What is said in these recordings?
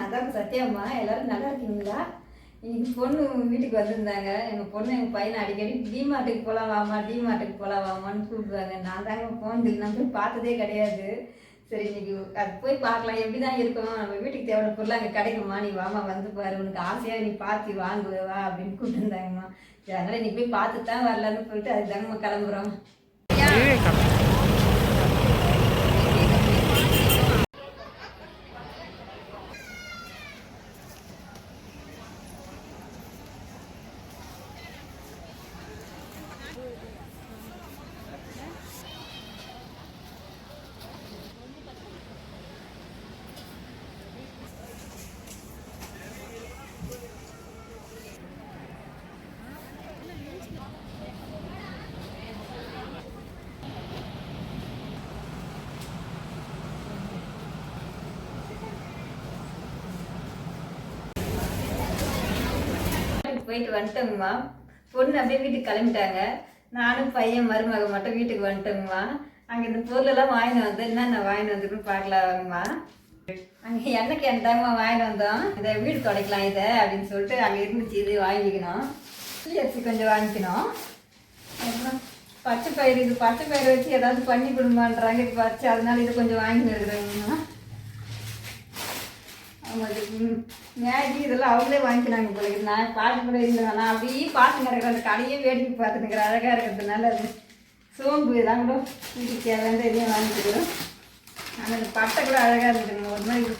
நான் தான் சத்யாம்மா. எல்லாரும் நல்லா இருக்கீங்களா? இன்னைக்கு பொண்ணு வீட்டுக்கு வந்திருந்தாங்க. எங்கள் பொண்ணு எங்கள் பையனை அடிக்கடி டிமார்ட்டுக்கு போகலாம் வாமா, டிமார்ட்டுக்கு போகலாம் வாமான்னு கூப்பிடுவாங்க. நான் தாங்க போனதில்லை, நான் போய் பார்த்ததே கிடையாது. சரி இன்னைக்கு அது போய் பார்க்கலாம், எப்படி தான் இருக்கும், நம்ம வீட்டுக்கு தேவையான பொருள் அங்கே கிடைக்குமா, நீ வாமா வந்து பாரு, உனக்கு ஆசையாக நீ பார்த்து வாங்குவா அப்படின்னு கூப்பிட்டுருந்தாங்கம்மா. சரி அதனால் இன்னைக்கு போய் பார்த்து தான் வரலான்னு போயிட்டு அது தாங்கம்மா கிளம்புறோம். போயிட்டு வந்துட்டோங்கம்மா. பொண்ணு அப்படியே வீட்டுக்கு கிளம்பிட்டாங்க. நானும் பையன் மருமக மட்டும் வீட்டுக்கு வந்துட்டோங்கம்மா. அங்கே இந்த பொருளெல்லாம் வாங்கிட்டு வந்தேன். என்னென்ன வாங்கிட்டு வந்துருக்குன்னு பார்க்கலாங்கம்மா. அங்கே எண்ணெய் கேன் தாங்கம்மா வாங்கிட்டு வந்தோம். இதை வீடு துடைக்கலாம் இதை அப்படின்னு சொல்லிட்டு அங்கே இருந்துச்சு. இது வாங்கிக்கணும். அரிசி கொஞ்சம் வாங்கிக்கணும். அப்புறம் பச்சை பயிறு, இது பச்சை பயிறு வச்சு ஏதாவது பண்ணி கொடுமான்றாங்க. இது பச்சை, அதனால இது கொஞ்சம் வாங்கிட்டு இருக்கிறாங்கம்மா. மேகி இதெல்லாம் அவங்களே வாங்கிக்கிறாங்க போல. நான் பார்த்து கூட இருந்தேன். நான் அப்படியே பார்த்து கிடக்கிறேன். அந்த கடையே வேடிக்கை பார்த்துனுக்கிறேன். அழகாக இருக்கிறதுனால அது சோம்பு இதெல்லாம் கூட வீட்டுக்கு தேவையான இதையும் வாங்கிக்கிறோம். ஆனால் அந்த பட்டை கூட அழகாக இருக்குதுங்க. ஒரு மாதிரி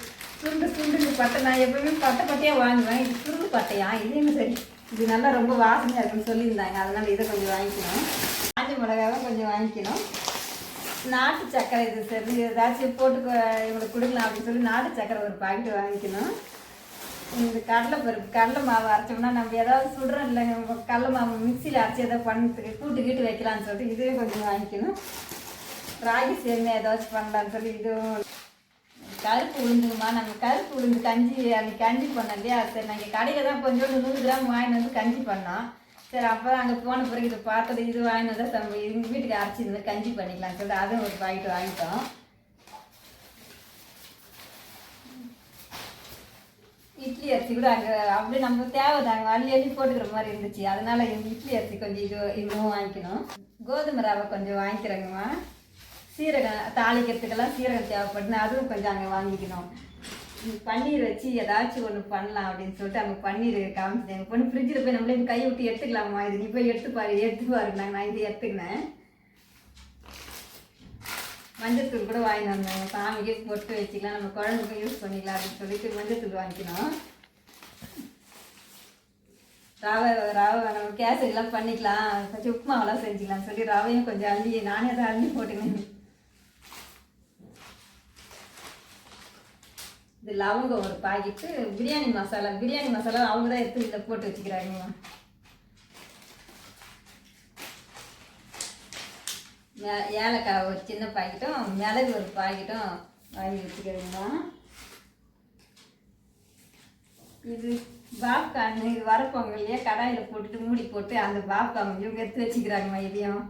சுண்டு பட்டை. நான் எப்பவுமே பட்டையாக வாங்குவேன். இது சுருண்டு பட்டையா, இதுன்னு சரி இது நல்லா ரொம்ப வாசனையாக இருக்குன்னு சொல்லியிருந்தாங்க. அதனால் இதை கொஞ்சம் வாங்கிக்கணும். காஞ்ச மிளகாவை கொஞ்சம் வாங்கிக்கணும். நாட்டு சக்கரை, இது சரி ஏதாச்சும் போட்டு இவங்களுக்கு கொடுக்கலாம் அப்படின்னு சொல்லி நாட்டு சக்கரை ஒரு பாக்கெட் வாங்கிக்கணும். இந்த கடலை மாவு அரைச்சோம்னா நம்ம ஏதாவது சுடுறோம் இல்லைங்க, கடலை மாவு மிக்சியில் அரைச்சி ஏதாவது பண்ணுறதுக்கு கூட்டு வைக்கலான்னு சொல்லிட்டு இதுவும் கொஞ்சம் வாங்கிக்கணும். ராகி சேமியா ஏதாச்சும் பண்ணலான்னு சொல்லி இதுவும். கருப்பு உளுந்துங்கம்மா, நம்ம கருப்பு உளுந்து கஞ்சி அன்றைக்கி கஞ்சி பண்ணோம் இல்லையா. சரி நாங்கள் கடையில் தான் கொஞ்சோண்டு 100 கிராம் வாங்கிட்டு வந்து கஞ்சி பண்ணோம். சரி அப்புறம் அங்கே போன பிறகு இதை பார்த்தது, இது வாங்கினதை நம்ம எங்கள் வீட்டுக்கு அரைச்சிருந்து கஞ்சி பண்ணிக்கலாம்னு சொல்லிட்டு அதுவும் ஒரு பாக்கெட் வாங்கிட்டோம். இட்லி அரிசி கூட அங்கே அப்படியே நம்ம தேவை தாங்க அள்ளி போட்டுக்கிற மாதிரி இருந்துச்சு. அதனால எங்கள் இட்லி அரிசி கொஞ்சம் இதுவும் வாங்கிக்கணும். கோதுமை ரவை கொஞ்சம் வாங்கிக்கிறேங்கம்மா. சீரகம் தாளிக்கிறதுக்கெல்லாம் சீரகம் தேவைப்படுதுன்னு அதுவும் கொஞ்சம் அங்கே வாங்கிக்கணும். பன்னீர் வச்சு ஏதாச்சும் ஒன்று பண்ணலாம் அப்படின்னு சொல்லிட்டு அங்கே பன்னீர் காமிச்சிட்டேன். எங்கள் பொண்ணு ஃப்ரிட்ஜில் போய் நம்மளே கை விட்டு எடுத்துக்கலாமா, இது நீ போய் எடுத்து பாருங்க. நான் இது எடுத்துக்கினேன். மஞ்சத்தூள் கூட வாங்கி வந்தோம். சாமிக்கே பொட்டு வச்சுக்கலாம், நம்ம குழம்புக்கும் யூஸ் பண்ணிக்கலாம் அப்படின்னு சொல்லிட்டு மஞ்சத்தூள் வாங்கிக்கணும். ரவை நம்ம கேசரிலாம் பண்ணிக்கலாம், கொஞ்சம் உப்புமாவெல்லாம் செஞ்சுக்கலாம்னு சொல்லி ரவையும் கொஞ்சம் அள்ளி நானே தான் அள்ளி போட்டுக்கினேன். இது லவங்கம் ஒரு பாக்கெட்டு. பிரியாணி மசாலா அவங்க தான் எடுத்து இதில் போட்டு வச்சுக்கிறாங்கம்மா. ஏலக்காய் ஒரு சின்ன பாக்கெட்டும் மிளகு ஒரு பாக்கெட்டும் வாங்கி வச்சுக்கிறேங்கம்மா. இது பாப்கார்ன், இது வரப்பொங்கல்லையே கடாயில் போட்டுட்டு மூடி போட்டு அந்த பாப்கார்ன் இவங்க எடுத்து வச்சுக்கிறாங்கம்மா. இதையும்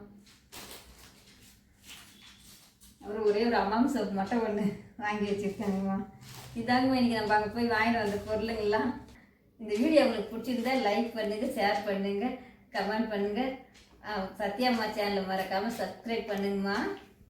அப்புறம் ஒரே ஒரு அம்மாம் சோப்பு மட்டும் ஒன்று வாங்கி வச்சுருக்காங்கம்மா. இதாங்கம்மா இன்றைக்கி நம்ம அங்கே போய் வாங்கிட்டு வந்த பொருளுங்கள்லாம். இந்த வீடியோ உங்களுக்கு பிடிச்சிருந்தா லைக் பண்ணுங்கள், ஷேர் பண்ணுங்கள், கமெண்ட் பண்ணுங்கள். சத்யாம்மா சேனலை மறக்காமல் சப்ஸ்கிரைப் பண்ணுங்கம்மா.